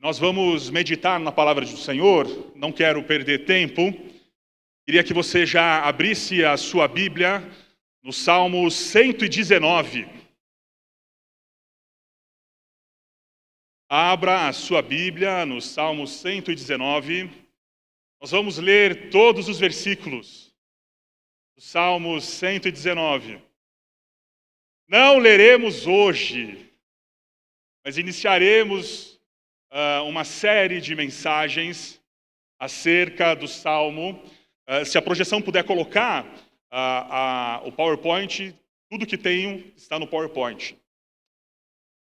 Nós vamos meditar na palavra do Senhor, não quero perder tempo. Queria que você já abrisse a sua Bíblia no Salmo 119. Abra a sua Bíblia no Salmo 119. Nós vamos ler todos os versículos do Salmo 119. Não leremos hoje, mas iniciaremos uma série de mensagens acerca do Salmo. Se a projeção puder colocar o PowerPoint, tudo que tenho está no PowerPoint.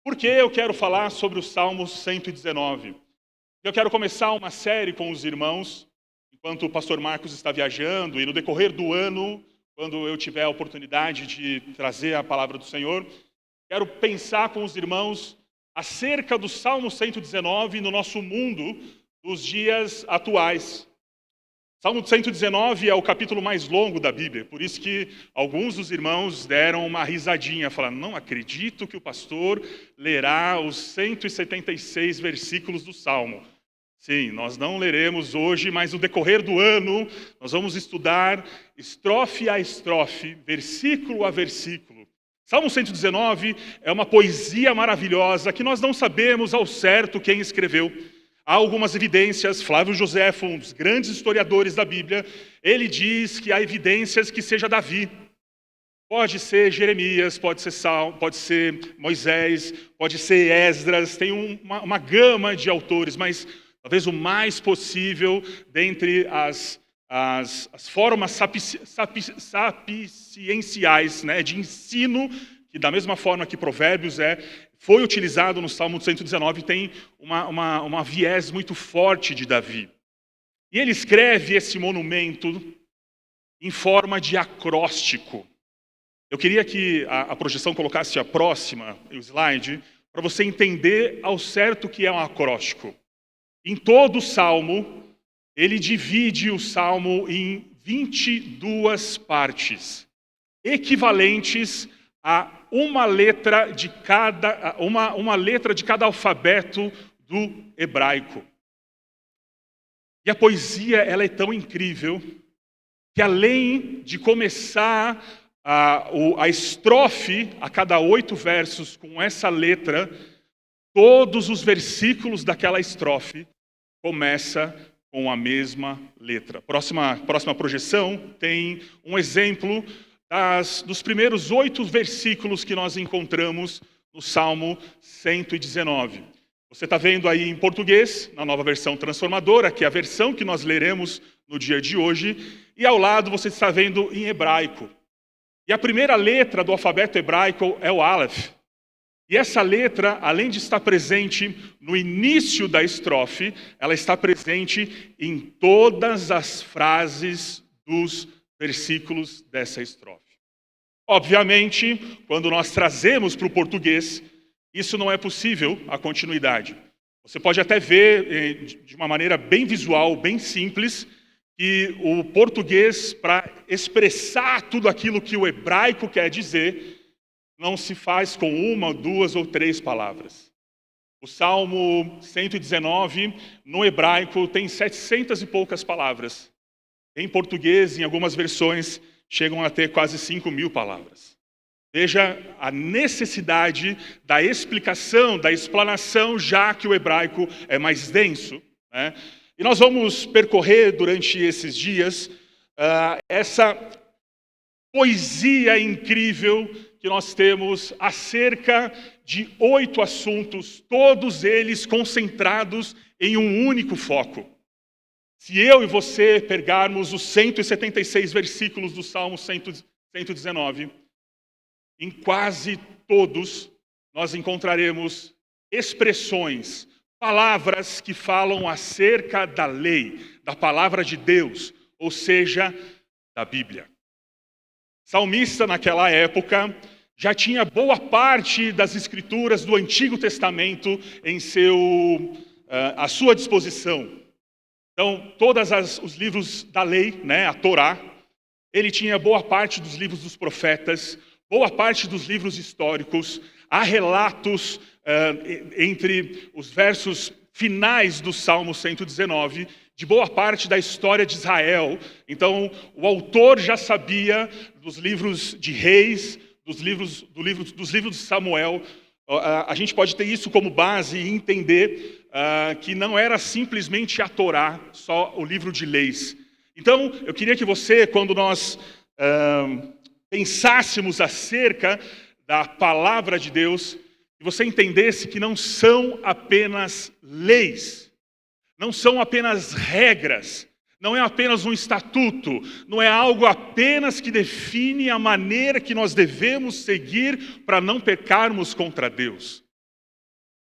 Por que eu quero falar sobre o Salmo 119? Eu quero começar uma série com os irmãos, enquanto o pastor Marcos está viajando, e no decorrer do ano, quando eu tiver a oportunidade de trazer a palavra do Senhor, quero pensar com os irmãos acerca do Salmo 119 no nosso mundo dos dias atuais. Salmo 119 é o capítulo mais longo da Bíblia, por isso que alguns dos irmãos deram uma risadinha, falando, não acredito que o pastor lerá os 176 versículos do Salmo. Sim, nós não leremos hoje, mas no decorrer do ano, nós vamos estudar estrofe a estrofe, versículo a versículo. Salmo 119 é uma poesia maravilhosa que nós não sabemos ao certo quem escreveu. Há algumas evidências. Flávio Joséfo, um dos grandes historiadores da Bíblia, ele diz que há evidências que seja Davi. Pode ser Jeremias, pode ser Moisés, pode ser Esdras, tem uma gama de autores, mas talvez o mais possível dentre as formas sapienciais, né, de ensino, que da mesma forma que Provérbios foi utilizado no Salmo 119, tem uma viés muito forte de Davi. E ele escreve esse monumento em forma de acróstico. Eu queria que a projeção colocasse a próxima, o slide, para você entender ao certo o que é um acróstico. Em todo o Salmo, ele divide o Salmo em 22 partes, equivalentes a uma letra de cada alfabeto do hebraico. E a poesia ela é tão incrível que, além de começar a estrofe a cada 8 versos com essa letra, todos os versículos daquela estrofe começa com a mesma letra. Próxima projeção tem um exemplo dos primeiros 8 versículos que nós encontramos no Salmo 119. Você está vendo aí em português, na nova versão transformadora, que é a versão que nós leremos no dia de hoje, e ao lado você está vendo em hebraico. E a primeira letra do alfabeto hebraico é o Aleph. E essa letra, além de estar presente no início da estrofe, ela está presente em todas as frases dos versículos dessa estrofe. Obviamente, quando nós trazemos para o português, isso não é possível, a continuidade. Você pode até ver, de uma maneira bem visual, bem simples, que o português, para expressar tudo aquilo que o hebraico quer dizer, não se faz com 1, 2 ou 3 palavras. O Salmo 119, no hebraico, tem 700 e poucas palavras. Em português, em algumas versões, chegam a ter quase 5.000 palavras. Veja a necessidade da explicação, da explanação, já que o hebraico é mais denso, né? E nós vamos percorrer durante esses dias essa poesia incrível que nós temos acerca de 8 assuntos, todos eles concentrados em um único foco. Se eu e você pegarmos os 176 versículos do Salmo 119, em quase todos nós encontraremos expressões, palavras que falam acerca da lei, da palavra de Deus, ou seja, da Bíblia. Salmista, naquela época, já tinha boa parte das escrituras do Antigo Testamento à sua disposição. Então, todos os livros da lei, né, a Torá, ele tinha boa parte dos livros dos profetas, boa parte dos livros históricos, há relatos entre os versos finais do Salmo 119, de boa parte da história de Israel. Então, o autor já sabia dos livros de Reis, dos livros de Samuel. A gente pode ter isso como base e entender que não era simplesmente a Torá, só o livro de leis. Então, eu queria que você, quando nós pensássemos acerca da palavra de Deus, que você entendesse que não são apenas leis, não são apenas regras, não é apenas um estatuto, não é algo apenas que define a maneira que nós devemos seguir para não pecarmos contra Deus.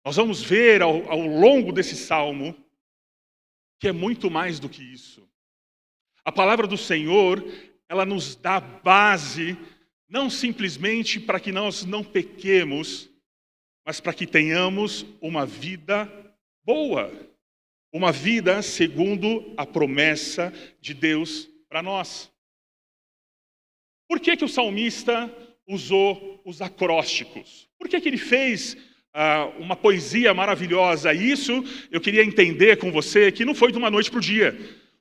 Nós vamos ver ao longo desse salmo que é muito mais do que isso. A palavra do Senhor, ela nos dá base, não simplesmente para que nós não pequemos, mas para que tenhamos uma vida boa, uma vida segundo a promessa de Deus para nós. Por que o salmista usou os acrósticos? Por que ele fez uma poesia maravilhosa? Isso eu queria entender com você, que não foi de uma noite para o dia,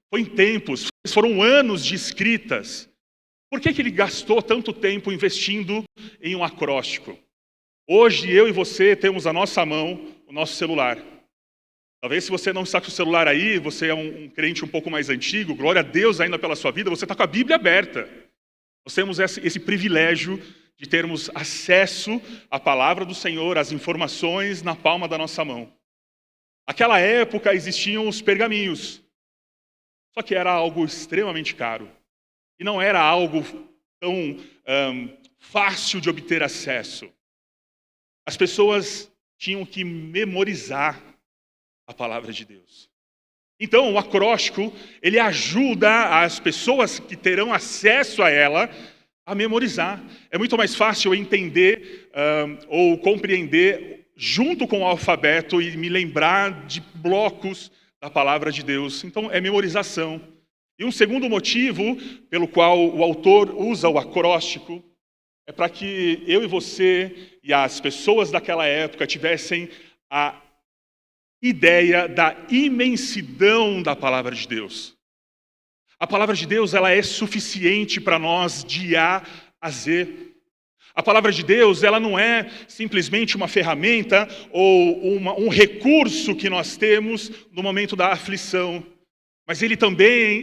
foi em tempos, foram anos de escritas. Por que ele gastou tanto tempo investindo em um acróstico? Hoje, eu e você temos à nossa mão o nosso celular. Talvez se você não está com o celular aí, você é um crente um pouco mais antigo, glória a Deus ainda pela sua vida, você está com a Bíblia aberta. Nós temos esse privilégio de termos acesso à palavra do Senhor, às informações na palma da nossa mão. Naquela época existiam os pergaminhos, só que era algo extremamente caro. E não era algo tão fácil de obter acesso. As pessoas tinham que memorizar a palavra de Deus. Então, o acróstico, ele ajuda as pessoas que terão acesso a ela a memorizar. É muito mais fácil entender ou compreender junto com o alfabeto e me lembrar de blocos da palavra de Deus. Então, é memorização. E um segundo motivo pelo qual o autor usa o acróstico é para que eu e você e as pessoas daquela época tivessem a ideia da imensidão da palavra de Deus. A palavra de Deus, ela é suficiente para nós de A a Z. A palavra de Deus, ela não é simplesmente uma ferramenta ou um recurso que nós temos no momento da aflição. Mas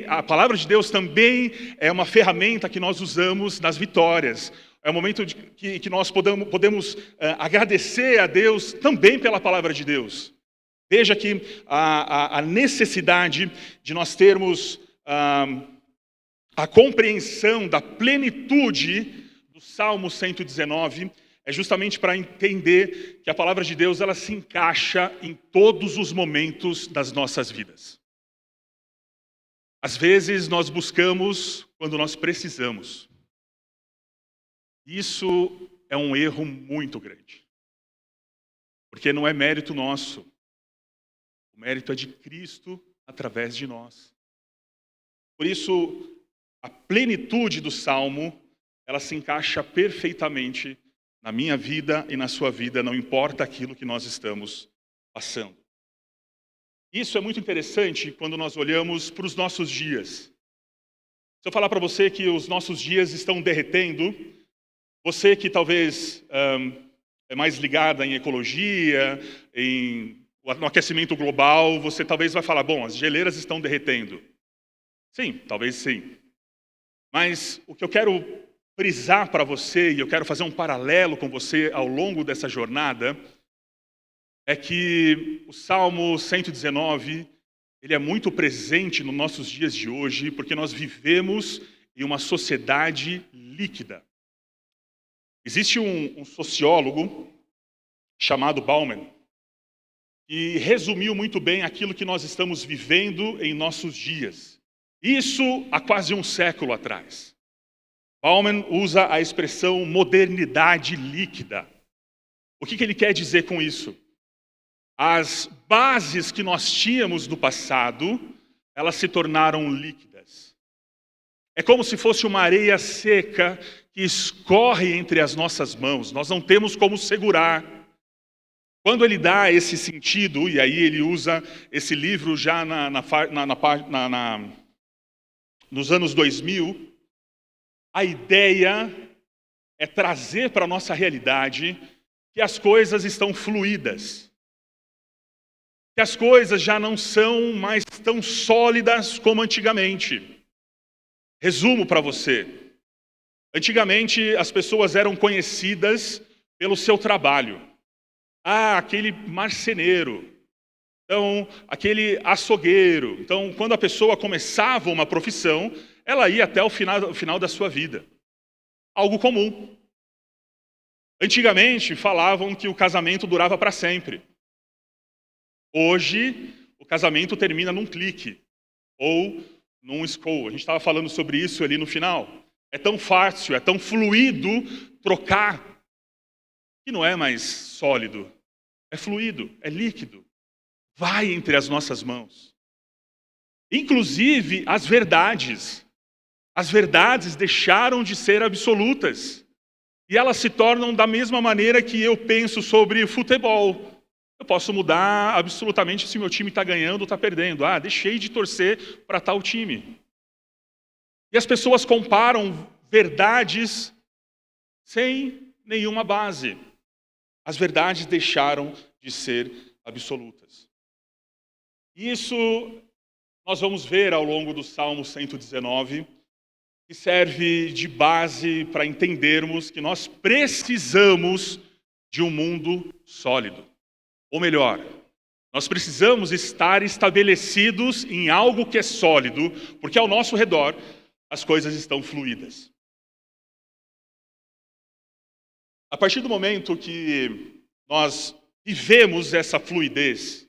a palavra de Deus também é uma ferramenta que nós usamos nas vitórias. É o momento que nós podemos agradecer a Deus também pela palavra de Deus. Veja que a necessidade de nós termos a compreensão da plenitude do Salmo 119 é justamente para entender que a palavra de Deus, ela se encaixa em todos os momentos das nossas vidas. Às vezes nós buscamos quando nós precisamos. Isso é um erro muito grande. Porque não é mérito nosso. O mérito é de Cristo através de nós. Por isso, a plenitude do Salmo, ela se encaixa perfeitamente na minha vida e na sua vida, não importa aquilo que nós estamos passando. Isso é muito interessante quando nós olhamos para os nossos dias. Se eu falar para você que os nossos dias estão derretendo, você que talvez é mais ligada em ecologia, no aquecimento global, você talvez vai falar, bom, as geleiras estão derretendo. Sim, talvez sim. Mas o que eu quero frisar para você, e eu quero fazer um paralelo com você ao longo dessa jornada, é que o Salmo 119, ele é muito presente nos nossos dias de hoje, porque nós vivemos em uma sociedade líquida. Existe um sociólogo chamado Bauman, que resumiu muito bem aquilo que nós estamos vivendo em nossos dias. Isso há quase um século atrás. Bauman usa a expressão modernidade líquida. O que ele quer dizer com isso? As bases que nós tínhamos no passado, elas se tornaram líquidas. É como se fosse uma areia seca que escorre entre as nossas mãos. Nós não temos como segurar. Quando ele dá esse sentido, e aí ele usa esse livro já nos anos 2000, a ideia é trazer para a nossa realidade que as coisas estão fluídas, que as coisas já não são mais tão sólidas como antigamente. Resumo para você. Antigamente as pessoas eram conhecidas pelo seu trabalho. Ah, aquele marceneiro. Então, aquele açougueiro. Então, quando a pessoa começava uma profissão, ela ia até o final da sua vida. Algo comum. Antigamente falavam que o casamento durava para sempre. Hoje, o casamento termina num clique ou num scroll. A gente estava falando sobre isso ali no final. É tão fácil, é tão fluido trocar, que não é mais sólido. É fluido, é líquido. Vai entre as nossas mãos. Inclusive, as verdades. As verdades deixaram de ser absolutas. E elas se tornam da mesma maneira que eu penso sobre futebol. Eu posso mudar absolutamente se meu time está ganhando ou está perdendo. Ah, deixei de torcer para tal time. E as pessoas comparam verdades sem nenhuma base. As verdades deixaram de ser absolutas. Isso nós vamos ver ao longo do Salmo 119, que serve de base para entendermos que nós precisamos de um mundo sólido. Ou melhor, nós precisamos estar estabelecidos em algo que é sólido, porque ao nosso redor as coisas estão fluídas. A partir do momento que nós vivemos essa fluidez,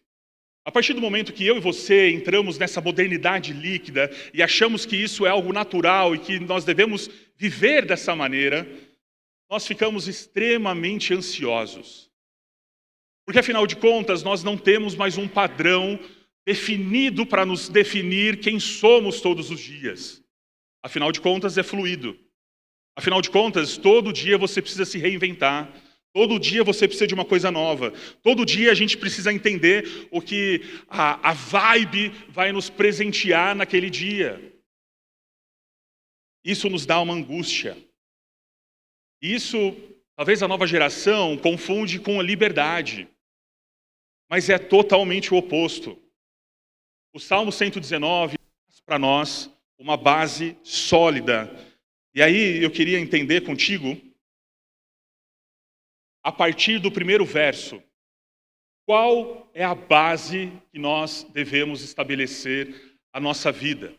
a partir do momento que eu e você entramos nessa modernidade líquida e achamos que isso é algo natural e que nós devemos viver dessa maneira, nós ficamos extremamente ansiosos. Porque, afinal de contas, nós não temos mais um padrão definido para nos definir quem somos todos os dias. Afinal de contas, é fluido. Afinal de contas, todo dia você precisa se reinventar. Todo dia você precisa de uma coisa nova. Todo dia a gente precisa entender o que a vibe vai nos presentear naquele dia. Isso nos dá uma angústia. Isso, talvez a nova geração confunde com a liberdade. Mas é totalmente o oposto. O Salmo 119 traz para nós uma base sólida. E aí eu queria entender contigo, a partir do primeiro verso, qual é a base que nós devemos estabelecer a nossa vida?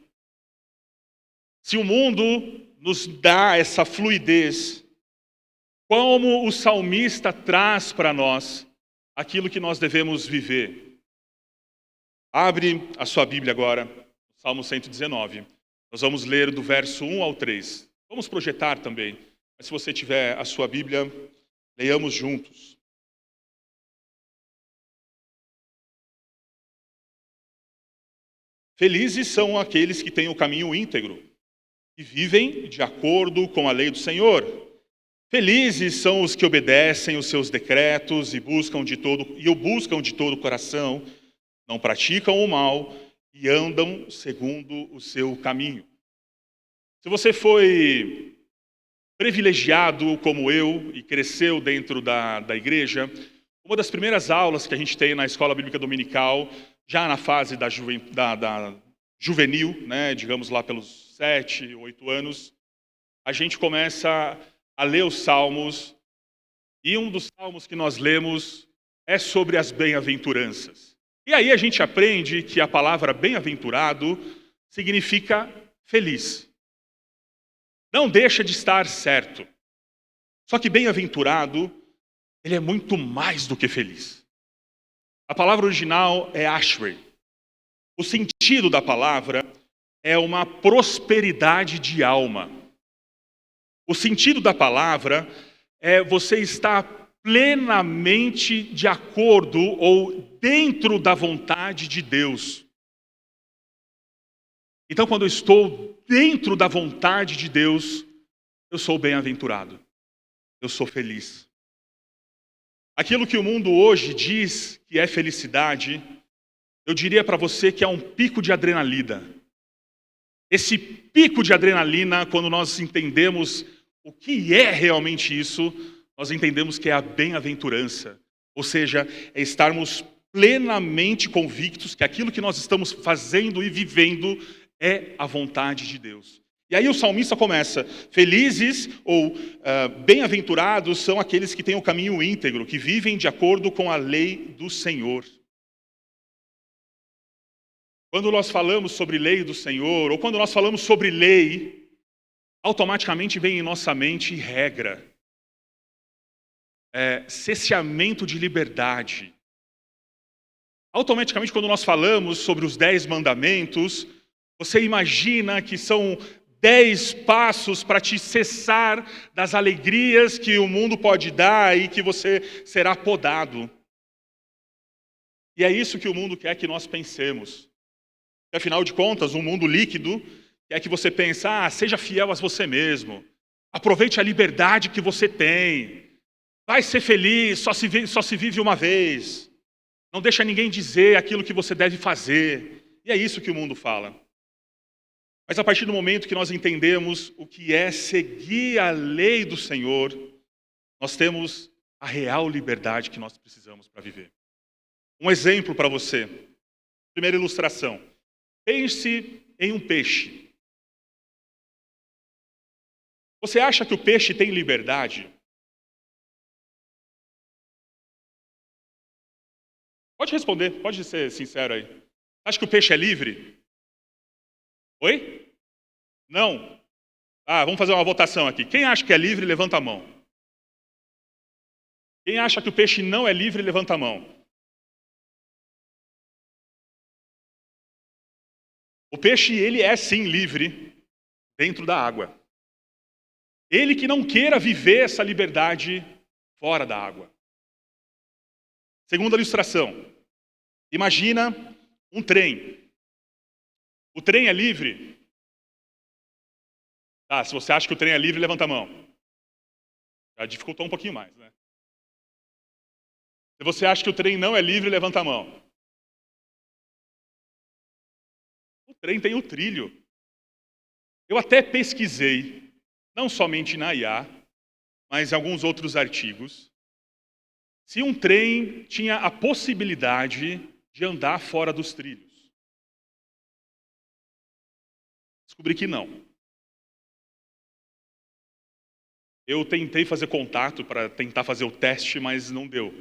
Se o mundo nos dá essa fluidez, como o salmista traz para nós aquilo que nós devemos viver? Abre a sua Bíblia agora, Salmo 119. Nós vamos ler do verso 1 ao 3. Vamos projetar também. Mas se você tiver a sua Bíblia, leiamos juntos. Felizes são aqueles que têm o caminho íntegro, que vivem de acordo com a lei do Senhor. Felizes são os que obedecem os seus decretos e o buscam de todo o coração, não praticam o mal e andam segundo o seu caminho. Se você foi privilegiado como eu e cresceu dentro da igreja, uma das primeiras aulas que a gente tem na Escola Bíblica Dominical, já na fase da juvenil, né, digamos lá pelos 7, 8 anos, a gente começa a ler os salmos, e um dos salmos que nós lemos é sobre as bem-aventuranças. E aí a gente aprende que a palavra bem-aventurado significa feliz. Não deixa de estar certo. Só que bem-aventurado, ele é muito mais do que feliz. A palavra original é ashrei. O sentido da palavra é uma prosperidade de alma. O sentido da palavra é você estar plenamente de acordo ou dentro da vontade de Deus. Então, quando eu estou dentro da vontade de Deus, eu sou bem-aventurado. Eu sou feliz. Aquilo que o mundo hoje diz que é felicidade, eu diria para você que é um pico de adrenalina. Esse pico de adrenalina, quando nós entendemos o que é realmente isso, nós entendemos que é a bem-aventurança. Ou seja, é estarmos plenamente convictos que aquilo que nós estamos fazendo e vivendo é a vontade de Deus. E aí o salmista começa: felizes ou bem-aventurados são aqueles que têm o caminho íntegro, que vivem de acordo com a lei do Senhor. Quando nós falamos sobre lei do Senhor, ou quando nós falamos sobre lei, automaticamente vem em nossa mente regra, cesseamento de liberdade. Automaticamente, quando nós falamos sobre os 10 mandamentos, você imagina que são 10 passos para te cessar das alegrias que o mundo pode dar e que você será podado. E é isso que o mundo quer que nós pensemos. Afinal de contas, um mundo líquido quer que você pense: seja fiel a você mesmo, aproveite a liberdade que você tem, vai ser feliz, só se vive uma vez, não deixa ninguém dizer aquilo que você deve fazer. E é isso que o mundo fala. Mas a partir do momento que nós entendemos o que é seguir a lei do Senhor, nós temos a real liberdade que nós precisamos para viver. Um exemplo para você. Primeira ilustração. Pense em um peixe. Você acha que o peixe tem liberdade? Pode responder, pode ser sincero aí. Acha que o peixe é livre? Oi? Não. Vamos fazer uma votação aqui. Quem acha que é livre, levanta a mão. Quem acha que o peixe não é livre, levanta a mão. O peixe, ele é sim livre dentro da água. Ele que não queira viver essa liberdade fora da água. Segunda ilustração. Imagina um trem. O trem é livre? Se você acha que o trem é livre, levanta a mão. Já dificultou um pouquinho mais, né? Se você acha que o trem não é livre, levanta a mão. O trem tem o trilho. Eu até pesquisei, não somente na IA, mas em alguns outros artigos, se um trem tinha a possibilidade de andar fora dos trilhos. Descobri que não. Eu tentei fazer contato para tentar fazer o teste, mas não deu.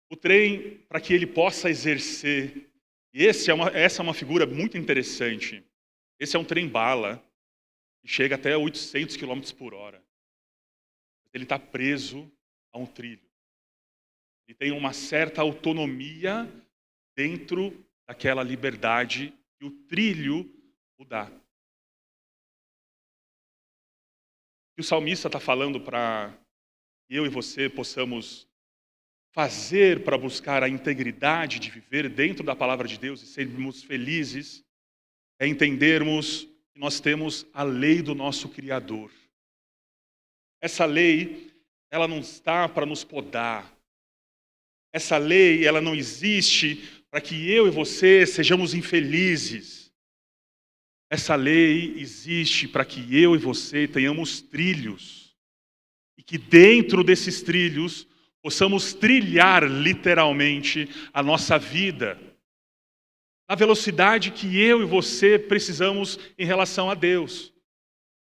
O trem, para que ele possa exercer, e essa é uma figura muito interessante, esse é um trem-bala, que chega até 800 km por hora. Ele está preso a um trilho. Ele tem uma certa autonomia dentro daquela liberdade que o trilho o dá. E o salmista está falando para que eu e você possamos fazer para buscar a integridade de viver dentro da palavra de Deus e sermos felizes, é entendermos que nós temos a lei do nosso Criador. Essa lei, ela não está para nos podar. Essa lei, ela não existe para que eu e você sejamos infelizes. Essa lei existe para que eu e você tenhamos trilhos. E que dentro desses trilhos possamos trilhar literalmente a nossa vida. Na velocidade que eu e você precisamos em relação a Deus.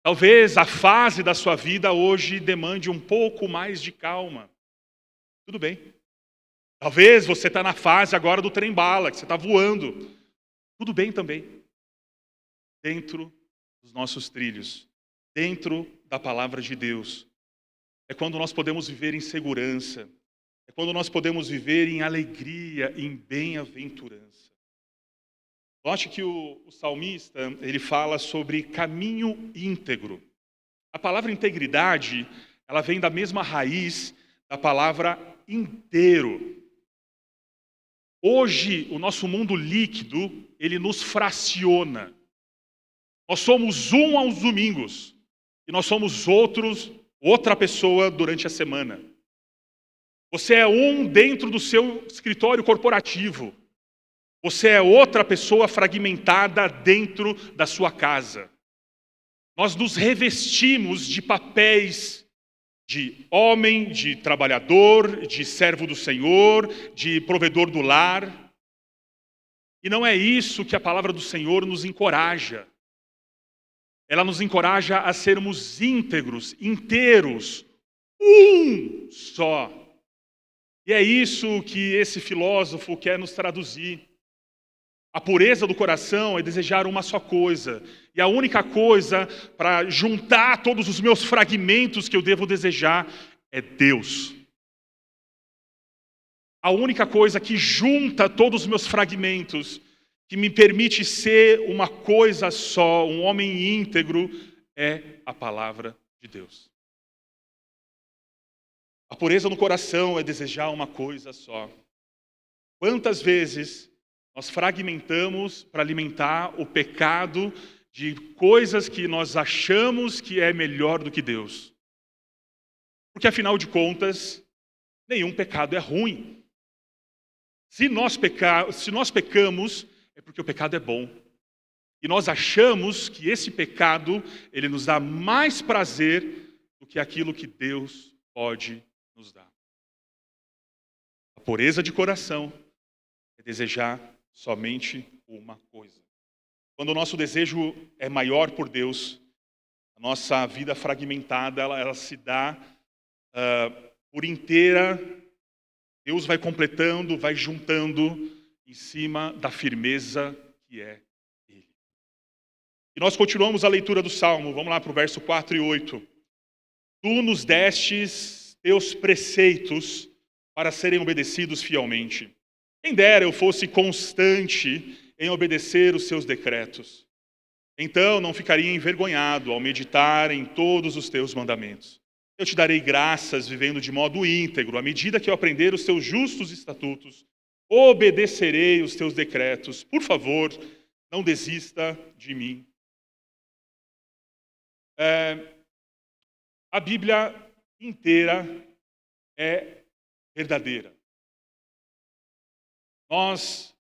Talvez a fase da sua vida hoje demande um pouco mais de calma. Tudo bem. Talvez você está na fase agora do trem-bala, que você está voando. Tudo bem também. Dentro dos nossos trilhos, dentro da palavra de Deus. É quando nós podemos viver em segurança. É quando nós podemos viver em alegria, em bem-aventurança. Note que o salmista, ele fala sobre caminho íntegro. A palavra integridade, ela vem da mesma raiz da palavra inteiro. Hoje, o nosso mundo líquido, ele nos fraciona. Nós somos um aos domingos e nós somos outra pessoa durante a semana. Você é um dentro do seu escritório corporativo. Você é outra pessoa fragmentada dentro da sua casa. Nós nos revestimos de papéis de homem, de trabalhador, de servo do Senhor, de provedor do lar. E não é isso que a palavra do Senhor nos encoraja. Ela nos encoraja a sermos íntegros, inteiros, um só. E é isso que esse filósofo quer nos traduzir. A pureza do coração é desejar uma só coisa. E a única coisa para juntar todos os meus fragmentos que eu devo desejar é Deus. A única coisa que junta todos os meus fragmentos, que me permite ser uma coisa só, um homem íntegro, é a palavra de Deus. A pureza no coração é desejar uma coisa só. Quantas vezes nós fragmentamos para alimentar o pecado de coisas que nós achamos que é melhor do que Deus? Porque, afinal de contas, nenhum pecado é ruim. Se nós pecamos, é porque o pecado é bom. E nós achamos que esse pecado, ele nos dá mais prazer do que aquilo que Deus pode nos dar. A pureza de coração é desejar somente uma coisa. Quando o nosso desejo é maior por Deus, a nossa vida fragmentada, ela se dá por inteira. Deus vai completando, vai juntando em cima da firmeza que é Ele. E nós continuamos a leitura do Salmo. Vamos lá para o verso 4 e 8. Tu nos destes teus preceitos para serem obedecidos fielmente. Quem dera eu fosse constante em obedecer os seus decretos. Então não ficaria envergonhado ao meditar em todos os teus mandamentos. Eu te darei graças vivendo de modo íntegro. À medida que eu aprender os teus justos estatutos, obedecerei os teus decretos. Por favor, não desista de mim. A Bíblia inteira é verdadeira. Nós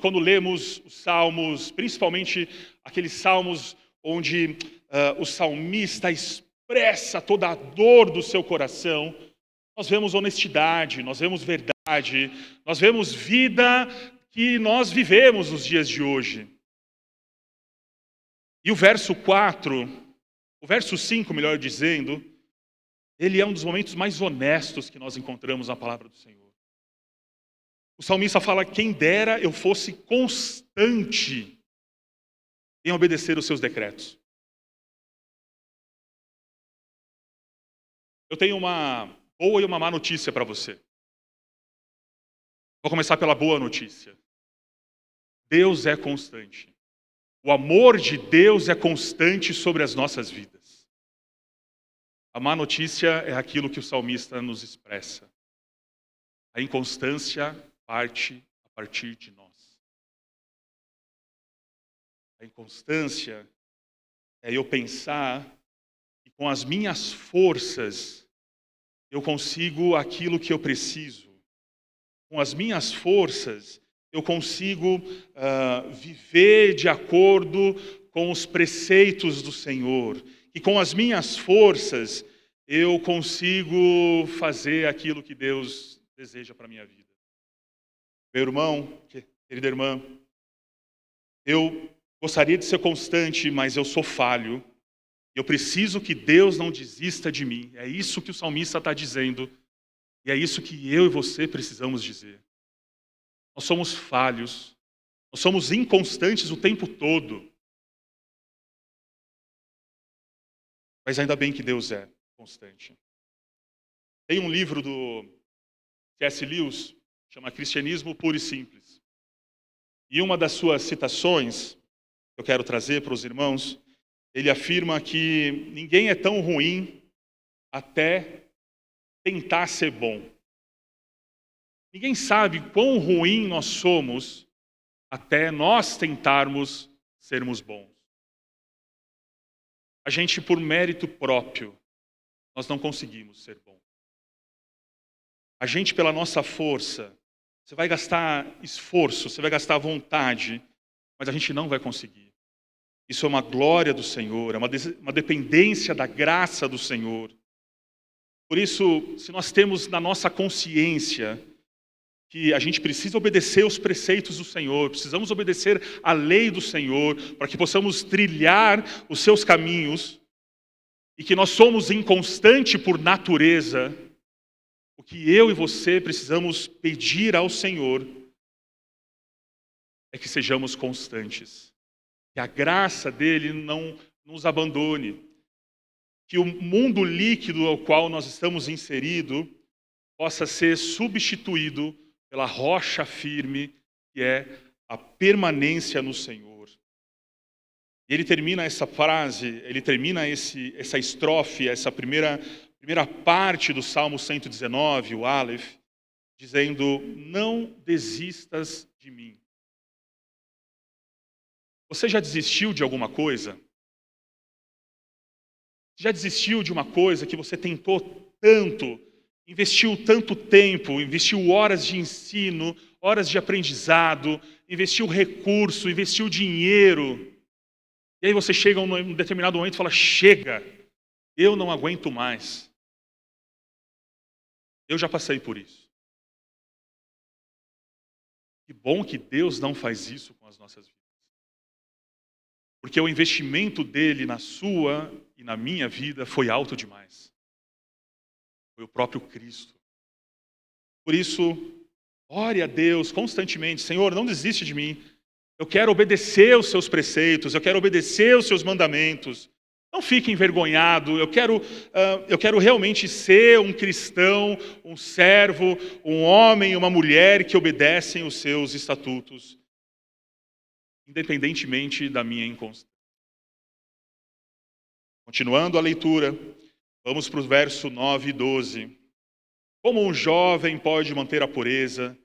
quando lemos os salmos, principalmente aqueles salmos onde o salmista expressa toda a dor do seu coração, nós vemos honestidade, nós vemos verdade, nós vemos vida que nós vivemos nos dias de hoje. E o verso 5, melhor dizendo, ele é um dos momentos mais honestos que nós encontramos na palavra do Senhor. O salmista fala: quem dera eu fosse constante em obedecer os seus decretos. Eu tenho uma boa e uma má notícia para você. Vou começar pela boa notícia. Deus é constante. O amor de Deus é constante sobre as nossas vidas. A má notícia é aquilo que o salmista nos expressa. A inconstância parte a partir de nós. A inconstância é eu pensar que com as minhas forças eu consigo aquilo que eu preciso. Com as minhas forças eu consigo viver de acordo com os preceitos do Senhor. E com as minhas forças eu consigo fazer aquilo que Deus deseja para a minha vida. Meu irmão, querida irmã, eu gostaria de ser constante, mas eu sou falho. Eu preciso que Deus não desista de mim. É isso que o salmista está dizendo. E é isso que eu e você precisamos dizer. Nós somos falhos. Nós somos inconstantes o tempo todo. Mas ainda bem que Deus é constante. Tem um livro do C.S. Lewis, chama Cristianismo Puro e Simples. E uma das suas citações, que eu quero trazer para os irmãos, ele afirma que ninguém é tão ruim até tentar ser bom. Ninguém sabe quão ruim nós somos até nós tentarmos sermos bons. A gente, por mérito próprio, nós não conseguimos ser bons. gente pela nossa força, você vai gastar esforço, você vai gastar vontade, mas a gente não vai conseguir. Isso é uma glória do Senhor, é uma dependência da graça do Senhor. Por isso, se nós temos na nossa consciência que a gente precisa obedecer os preceitos do Senhor, precisamos obedecer a lei do Senhor, para que possamos trilhar os seus caminhos, e que nós somos inconstantes por natureza, o que eu e você precisamos pedir ao Senhor é que sejamos constantes, que a graça dele não nos abandone, que o mundo líquido ao qual nós estamos inseridos possa ser substituído pela rocha firme, que é a permanência no Senhor. E ele termina essa frase, ele termina essa estrofe, essa primeira parte do Salmo 119, o Aleph, dizendo: não desistas de mim. Você já desistiu de alguma coisa? Já desistiu de uma coisa que você tentou tanto, investiu tanto tempo, investiu horas de ensino, horas de aprendizado, investiu recurso, investiu dinheiro, e aí você chega em um determinado momento e fala: chega, eu não aguento mais. Eu já passei por isso. Que bom que Deus não faz isso com as nossas vidas. Porque o investimento dele na sua e na minha vida foi alto demais. Foi o próprio Cristo. Por isso, ore a Deus constantemente: Senhor, não desiste de mim. Eu quero obedecer os seus preceitos, eu quero obedecer os seus mandamentos. Não fique envergonhado, eu quero realmente ser um cristão, um servo, um homem e uma mulher que obedecem os seus estatutos, independentemente da minha inconstância. Continuando a leitura, vamos para o verso 9 e 12. Como um jovem pode manter a pureza,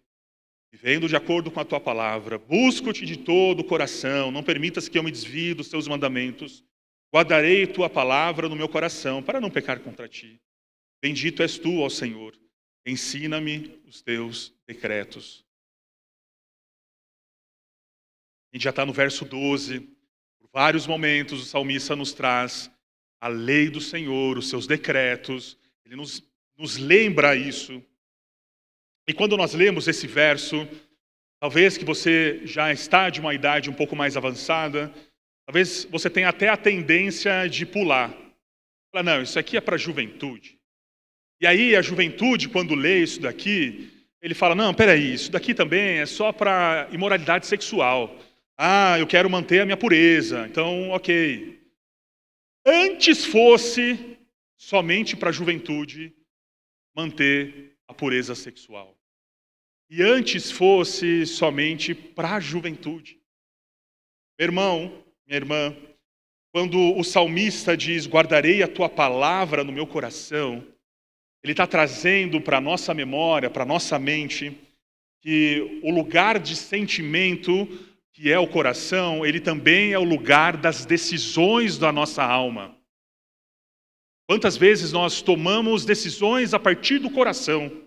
vivendo de acordo com a tua palavra? Busco-te de todo o coração, não permitas que eu me desvie dos teus mandamentos. Guardarei tua palavra no meu coração, para não pecar contra ti. Bendito és tu, ó Senhor. Ensina-me os teus decretos. A gente já está no verso 12. Por vários momentos o salmista nos traz a lei do Senhor, os seus decretos. Ele nos lembra isso. E quando nós lemos esse verso, talvez que você já está de uma idade um pouco mais avançada, talvez você tenha até a tendência de pular. Falar: não, isso aqui é para a juventude. E aí a juventude, quando lê isso daqui, ele fala: não, peraí, isso daqui também é só para imoralidade sexual. Ah, eu quero manter a minha pureza, então ok. Antes fosse somente para a juventude manter a pureza sexual. E antes fosse somente para a juventude. Meu irmão, minha irmã, quando o salmista diz: guardarei a tua palavra no meu coração, ele está trazendo para a nossa memória, para a nossa mente, que o lugar de sentimento, que é o coração, ele também é o lugar das decisões da nossa alma. Quantas vezes nós tomamos decisões a partir do coração?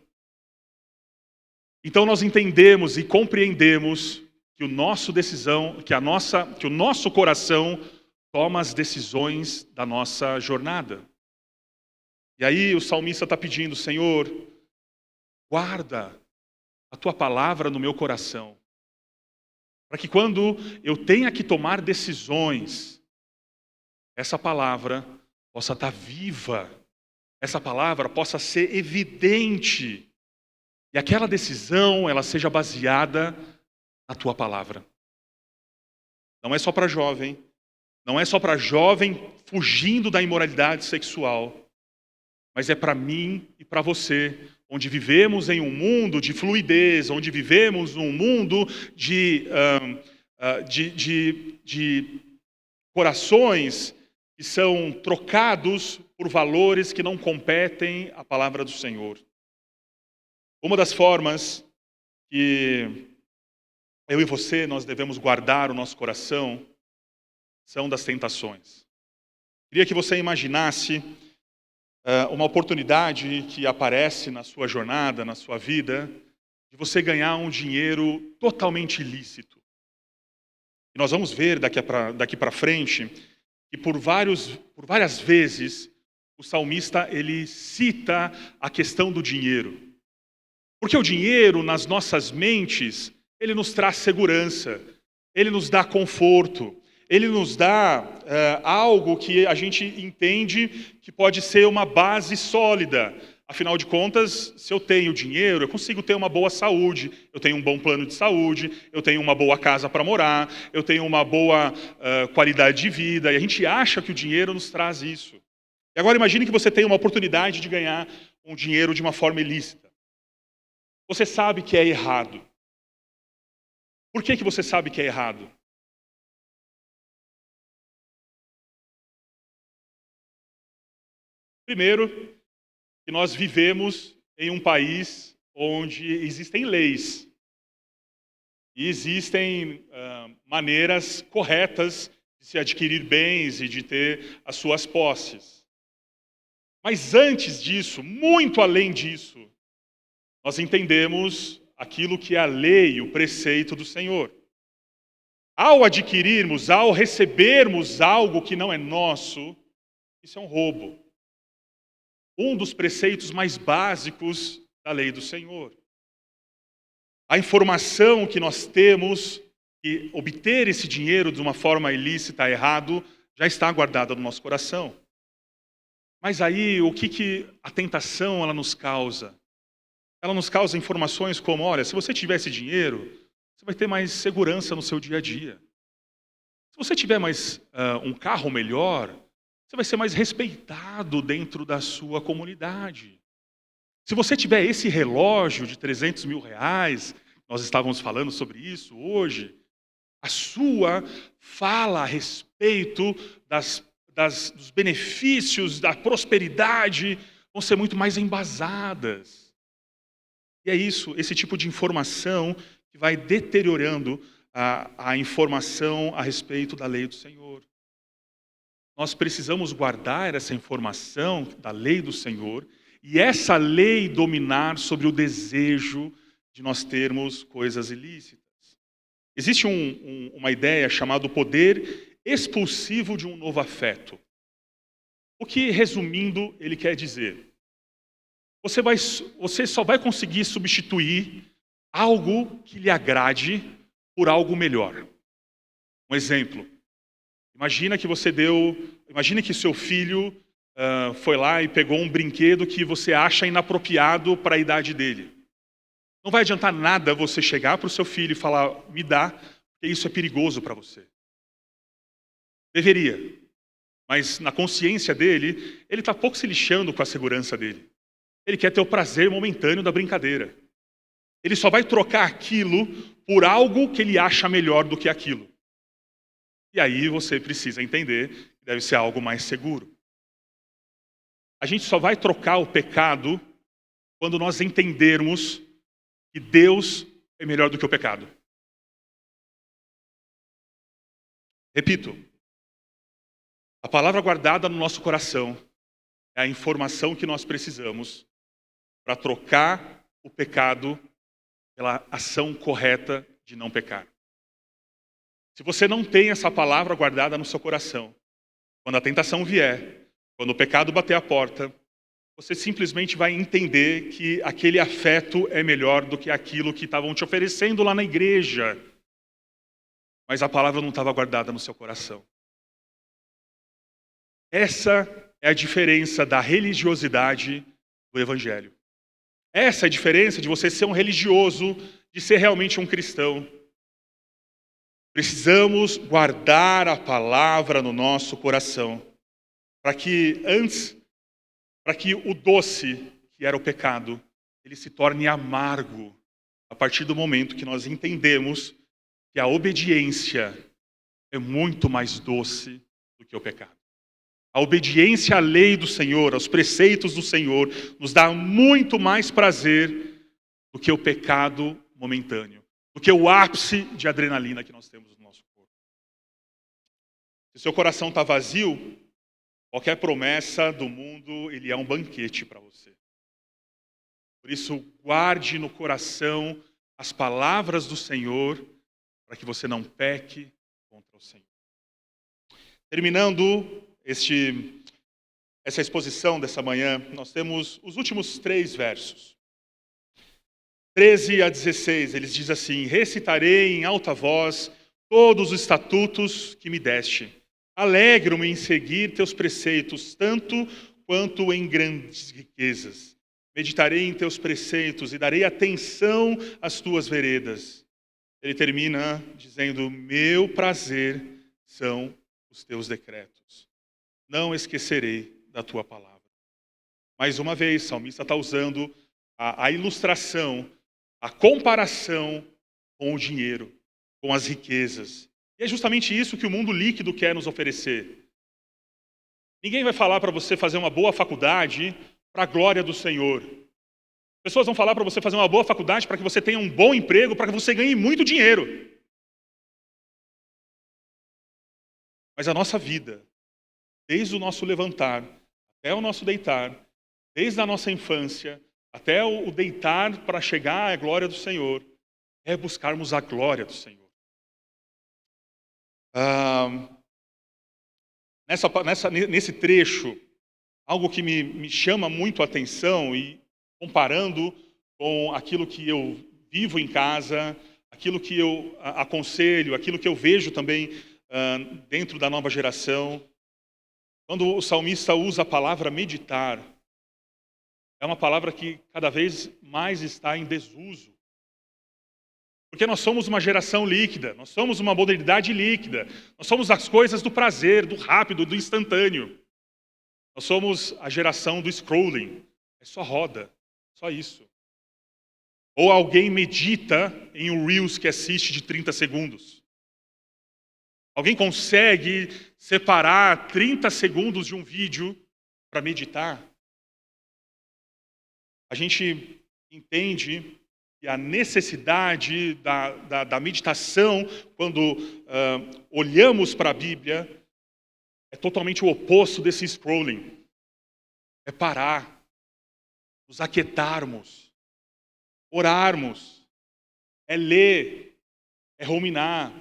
Então nós entendemos e compreendemos que o nosso coração toma as decisões da nossa jornada. E aí o salmista está pedindo: Senhor, guarda a tua palavra no meu coração, para que quando eu tenha que tomar decisões, essa palavra possa estar viva, essa palavra possa ser evidente, e aquela decisão ela seja baseada na tua palavra. Não é só para jovem, não é só para jovem fugindo da imoralidade sexual, mas é para mim e para você, onde vivemos em um mundo de fluidez, onde vivemos num mundo de corações que são trocados por valores que não competem à palavra do Senhor. Uma das formas que eu e você nós devemos guardar o nosso coração são das tentações. Queria que você imaginasse uma oportunidade que aparece na sua jornada, na sua vida, de você ganhar um dinheiro totalmente ilícito. E nós vamos ver daqui para frente que por várias vezes o salmista ele cita a questão do dinheiro. Porque o dinheiro nas nossas mentes, ele nos traz segurança, ele nos dá conforto, ele nos dá algo que a gente entende que pode ser uma base sólida. Afinal de contas, se eu tenho dinheiro, eu consigo ter uma boa saúde, eu tenho um bom plano de saúde, eu tenho uma boa casa para morar, eu tenho uma boa qualidade de vida, e a gente acha que o dinheiro nos traz isso. E agora imagine que você tem uma oportunidade de ganhar um dinheiro de uma forma ilícita. Você sabe que é errado. Por que você sabe que é errado? Primeiro, que nós vivemos em um país onde existem leis e existem maneiras corretas de se adquirir bens e de ter as suas posses. Mas antes disso, muito além disso, nós entendemos aquilo que é a lei, o preceito do Senhor. Ao adquirirmos, ao recebermos algo que não é nosso, isso é um roubo. Um dos preceitos mais básicos da lei do Senhor. A informação que nós temos que obter esse dinheiro de uma forma ilícita, errado, já está guardada no nosso coração. Mas aí, o que a tentação ela nos causa? Ela nos causa informações como, olha, se você tiver esse dinheiro, você vai ter mais segurança no seu dia a dia. Se você tiver mais um carro melhor, você vai ser mais respeitado dentro da sua comunidade. Se você tiver esse relógio de 300 mil reais, nós estávamos falando sobre isso hoje, a sua fala a respeito dos benefícios, da prosperidade, vão ser muito mais embasadas. E é isso, esse tipo de informação que vai deteriorando a informação a respeito da lei do Senhor. Nós precisamos guardar essa informação da lei do Senhor e essa lei dominar sobre o desejo de nós termos coisas ilícitas. Existe uma ideia chamada poder expulsivo de um novo afeto. O que, resumindo, ele quer dizer? Você só vai conseguir substituir algo que lhe agrade por algo melhor. Um exemplo. Imagina que seu filho foi lá e pegou um brinquedo que você acha inapropriado para a idade dele. Não vai adiantar nada você chegar para o seu filho e falar, me dá, porque isso é perigoso para você. Deveria. Mas na consciência dele, ele está pouco se lixando com a segurança dele. Ele quer ter o prazer momentâneo da brincadeira. Ele só vai trocar aquilo por algo que ele acha melhor do que aquilo. E aí você precisa entender que deve ser algo mais seguro. A gente só vai trocar o pecado quando nós entendermos que Deus é melhor do que o pecado. Repito, a palavra guardada no nosso coração é a informação que nós precisamos para trocar o pecado pela ação correta de não pecar. Se você não tem essa palavra guardada no seu coração, quando a tentação vier, quando o pecado bater a porta, você simplesmente vai entender que aquele afeto é melhor do que aquilo que estavam te oferecendo lá na igreja. Mas a palavra não estava guardada no seu coração. Essa é a diferença da religiosidade do evangelho. Essa é a diferença de você ser um religioso, de ser realmente um cristão. Precisamos guardar a palavra no nosso coração, para que o doce, que era o pecado, ele se torne amargo, a partir do momento que nós entendemos que a obediência é muito mais doce do que o pecado. A obediência à lei do Senhor, aos preceitos do Senhor, nos dá muito mais prazer do que o pecado momentâneo, do que o ápice de adrenalina que nós temos no nosso corpo. Se seu coração está vazio, Qualquer promessa do mundo, ele é um banquete para você. Por isso, guarde no coração as palavras do Senhor, para que você não peque contra o Senhor. Terminando essa exposição dessa manhã, nós temos os últimos 3 versos. 13 a 16, eles dizem assim: recitarei em alta voz todos os estatutos que me deste. Alegro-me em seguir teus preceitos, tanto quanto em grandes riquezas. Meditarei em teus preceitos e darei atenção às tuas veredas. Ele termina dizendo: meu prazer são os teus decretos. Não esquecerei da tua palavra. Mais uma vez, o salmista está usando a ilustração, a comparação com o dinheiro, com as riquezas. E é justamente isso que o mundo líquido quer nos oferecer. Ninguém vai falar para você fazer uma boa faculdade para a glória do Senhor. Pessoas vão falar para você fazer uma boa faculdade para que você tenha um bom emprego, para que você ganhe muito dinheiro. Mas a nossa vida, desde o nosso levantar até o nosso deitar, desde a nossa infância até o deitar para chegar à glória do Senhor, é buscarmos a glória do Senhor. Nesse trecho, algo que me chama muito a atenção, e comparando com aquilo que eu vivo em casa, aquilo que eu aconselho, aquilo que eu vejo também dentro da nova geração, quando o salmista usa a palavra meditar, é uma palavra que cada vez mais está em desuso. Porque nós somos uma geração líquida, nós somos uma modernidade líquida, nós somos as coisas do prazer, do rápido, do instantâneo. Nós somos a geração do scrolling, é só roda, só isso. Ou alguém medita em um Reels que assiste de 30 segundos. Alguém consegue separar 30 segundos de um vídeo para meditar? A gente entende que a necessidade da meditação, quando olhamos para a Bíblia, é totalmente o oposto desse scrolling. É parar, nos aquietarmos, orarmos, é ler, é ruminar.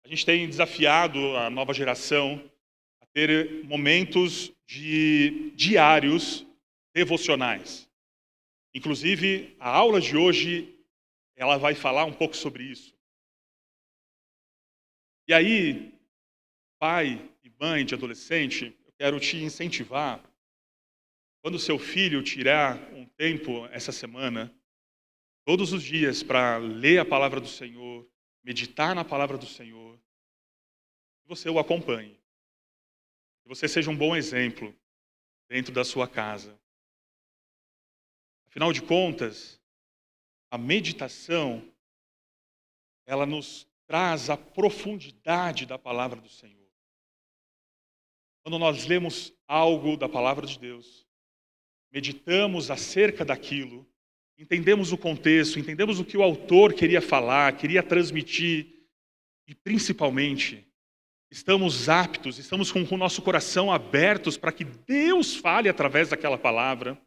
A gente tem desafiado a nova geração a ter momentos diários devocionais. Inclusive, a aula de hoje, ela vai falar um pouco sobre isso. E aí, pai e mãe de adolescente, eu quero te incentivar, quando seu filho tirar um tempo essa semana, todos os dias, para ler a palavra do Senhor, meditar na palavra do Senhor, que você o acompanhe. Que você seja um bom exemplo dentro da sua casa. Afinal de contas, a meditação, ela nos traz a profundidade da palavra do Senhor. Quando nós lemos algo da palavra de Deus, meditamos acerca daquilo, entendemos o contexto, entendemos o que o autor queria falar, queria transmitir, e principalmente, estamos aptos, estamos com o nosso coração abertos para que Deus fale através daquela palavra.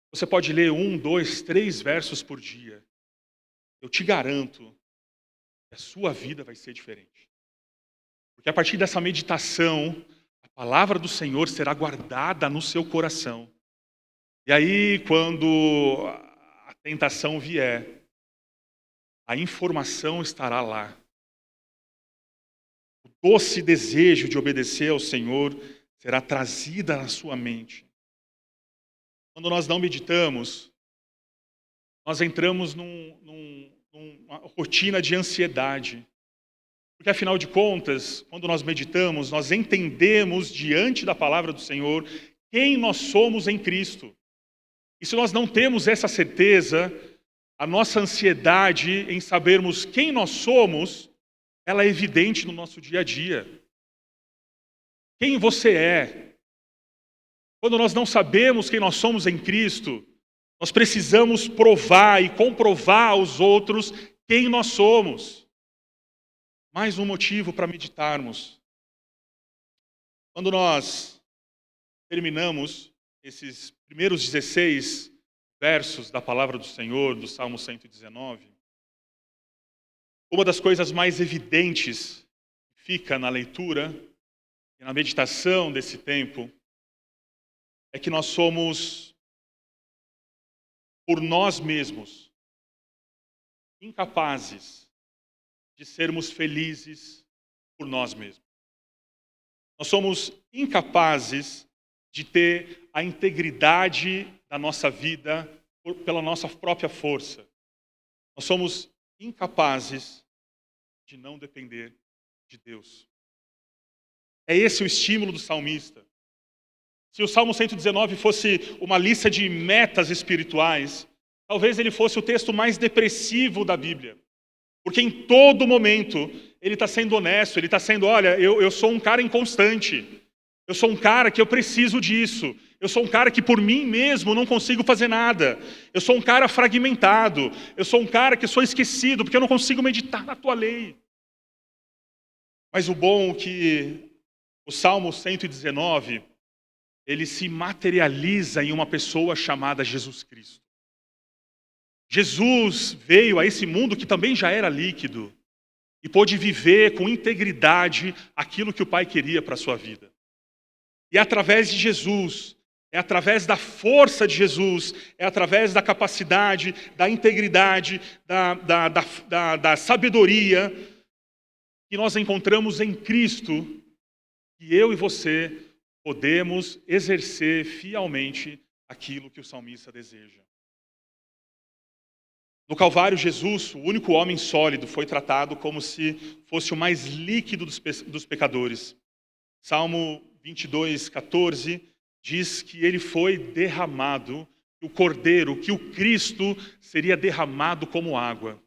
Você pode ler 1, 2, 3 versos por dia. Eu te garanto que a sua vida vai ser diferente. Porque a partir dessa meditação, a palavra do Senhor será guardada no seu coração. E aí, quando a tentação vier, a informação estará lá. O doce desejo de obedecer ao Senhor será trazida na sua mente. Quando nós não meditamos, nós entramos numa rotina de ansiedade. Porque, afinal de contas, quando nós meditamos, nós entendemos diante da palavra do Senhor quem nós somos em Cristo. E se nós não temos essa certeza, a nossa ansiedade em sabermos quem nós somos, ela é evidente no nosso dia a dia. Quem você é? Quando nós não sabemos quem nós somos em Cristo, nós precisamos provar e comprovar aos outros quem nós somos. Mais um motivo para meditarmos. Quando nós terminamos esses primeiros 16 versos da palavra do Senhor, do Salmo 119, uma das coisas mais evidentes que fica na leitura e na meditação desse tempo é que nós somos, por nós mesmos, incapazes de sermos felizes por nós mesmos. Nós somos incapazes de ter a integridade da nossa vida pela nossa própria força. Nós somos incapazes de não depender de Deus. É esse o estímulo do salmista. Se o Salmo 119 fosse uma lista de metas espirituais, talvez ele fosse o texto mais depressivo da Bíblia. Porque em todo momento ele está sendo honesto, ele está sendo, olha, eu sou um cara inconstante. Eu sou um cara que eu preciso disso. Eu sou um cara que por mim mesmo não consigo fazer nada. Eu sou um cara fragmentado. Eu sou um cara que sou esquecido porque eu não consigo meditar na tua lei. Mas o bom é que o Salmo 119, ele se materializa em uma pessoa chamada Jesus Cristo. Jesus veio a esse mundo que também já era líquido e pôde viver com integridade aquilo que o Pai queria para a sua vida. E é através de Jesus, é através da força de Jesus, é através da capacidade, da integridade, da sabedoria que nós encontramos em Cristo que eu e você podemos exercer fielmente aquilo que o salmista deseja. No Calvário, Jesus, o único homem sólido, foi tratado como se fosse o mais líquido dos pecadores. Salmo 22:14 diz que ele foi derramado, que o Cordeiro, que o Cristo seria derramado como água.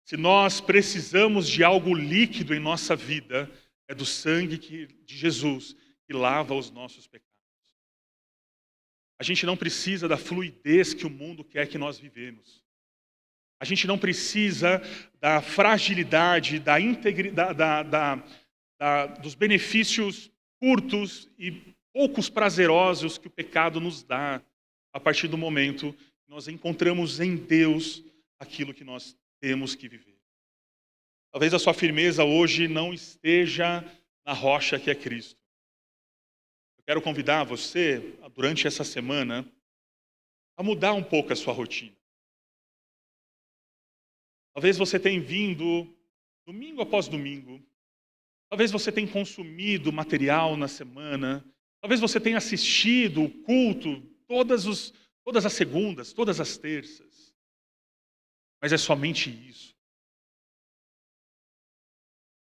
Se nós precisamos de algo líquido em nossa vida, é do sangue de Jesus que lava os nossos pecados. A gente não precisa da fluidez que o mundo quer que nós vivemos. A gente não precisa da fragilidade, da integridade, dos benefícios curtos e poucos prazerosos que o pecado nos dá a partir do momento que nós encontramos em Deus aquilo que nós temos que viver. Talvez a sua firmeza hoje não esteja na rocha que é Cristo. Eu quero convidar você, durante essa semana, a mudar um pouco a sua rotina. Talvez você tenha vindo domingo após domingo. Talvez você tenha consumido material na semana. Talvez você tenha assistido o culto todas as segundas, todas as terças. Mas é somente isso.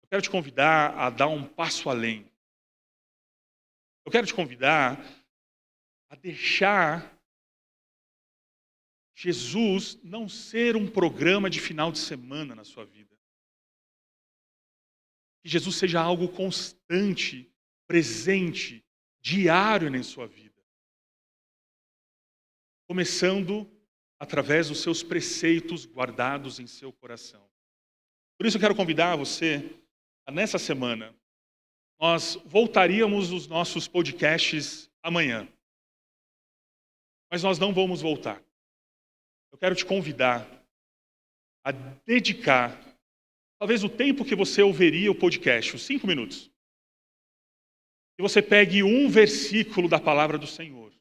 Eu quero te convidar a dar um passo além. Eu quero te convidar a deixar Jesus não ser um programa de final de semana na sua vida. Que Jesus seja algo constante, presente, diário na sua vida. Começando através dos seus preceitos guardados em seu coração. Por isso eu quero convidar você a, nessa semana, nós voltaríamos os nossos podcasts amanhã. Mas nós não vamos voltar. Eu quero te convidar a dedicar, talvez o tempo que você ouviria o podcast, os 5 minutos, que você pegue um versículo da palavra do Senhor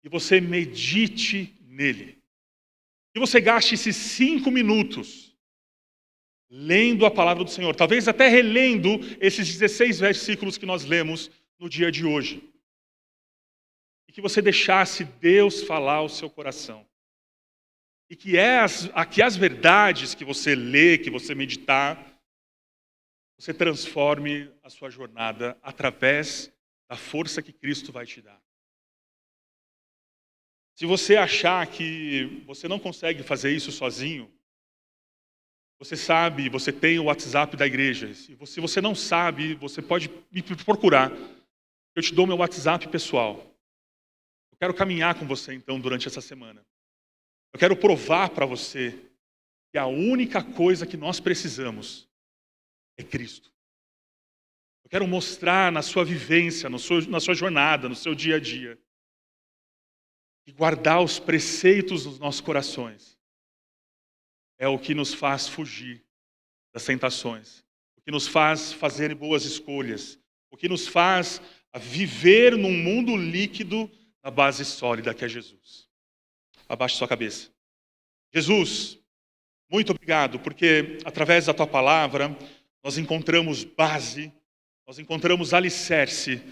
e você medite nele. Que você gaste esses 5 minutos lendo a palavra do Senhor, talvez até relendo esses 16 versículos que nós lemos no dia de hoje. E que você deixasse Deus falar ao seu coração. E que as verdades que você lê, que você meditar, você transforme a sua jornada através da força que Cristo vai te dar. Se você achar que você não consegue fazer isso sozinho, você sabe, você tem o WhatsApp da igreja. Se você não sabe, você pode me procurar. Eu te dou meu WhatsApp pessoal. Eu quero caminhar com você então durante essa semana. Eu quero provar para você que a única coisa que nós precisamos é Cristo. Eu quero mostrar na sua vivência, na sua jornada, no seu dia a dia. E guardar os preceitos nos nossos corações é o que nos faz fugir das tentações, o que nos faz fazer boas escolhas, o que nos faz viver num mundo líquido na base sólida que é Jesus. Abaixe sua cabeça. Jesus, muito obrigado, porque através da tua palavra nós encontramos base, nós encontramos alicerce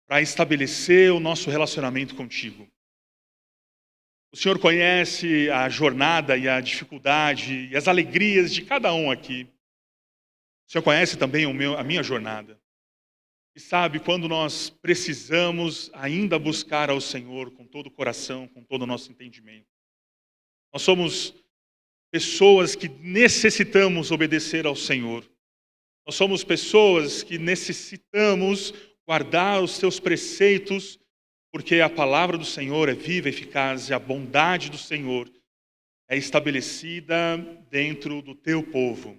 para estabelecer o nosso relacionamento contigo. O Senhor conhece a jornada e a dificuldade e as alegrias de cada um aqui. O Senhor conhece também a minha jornada. E sabe quando nós precisamos ainda buscar ao Senhor com todo o coração, com todo o nosso entendimento. Nós somos pessoas que necessitamos obedecer ao Senhor. Nós somos pessoas que necessitamos guardar os teus preceitos, porque a palavra do Senhor é viva, eficaz, e a bondade do Senhor é estabelecida dentro do teu povo.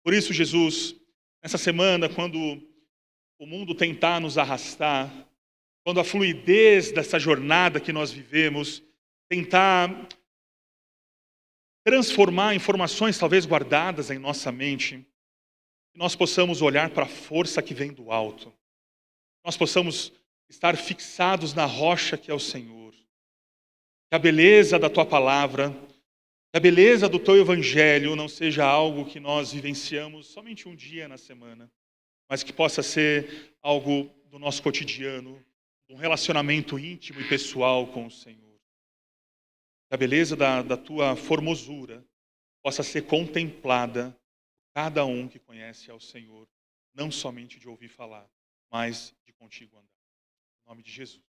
Por isso, Jesus, nessa semana, quando o mundo tentar nos arrastar, quando a fluidez dessa jornada que nós vivemos tentar transformar informações talvez guardadas em nossa mente, que nós possamos olhar para a força que vem do alto, nós possamos estar fixados na rocha que é o Senhor, que a beleza da tua palavra, que a beleza do teu evangelho não seja algo que nós vivenciamos somente um dia na semana, mas que possa ser algo do nosso cotidiano, um relacionamento íntimo e pessoal com o Senhor. Que a beleza da tua formosura possa ser contemplada por cada um que conhece ao Senhor, não somente de ouvir falar, mas de contigo andar. Em nome de Jesus.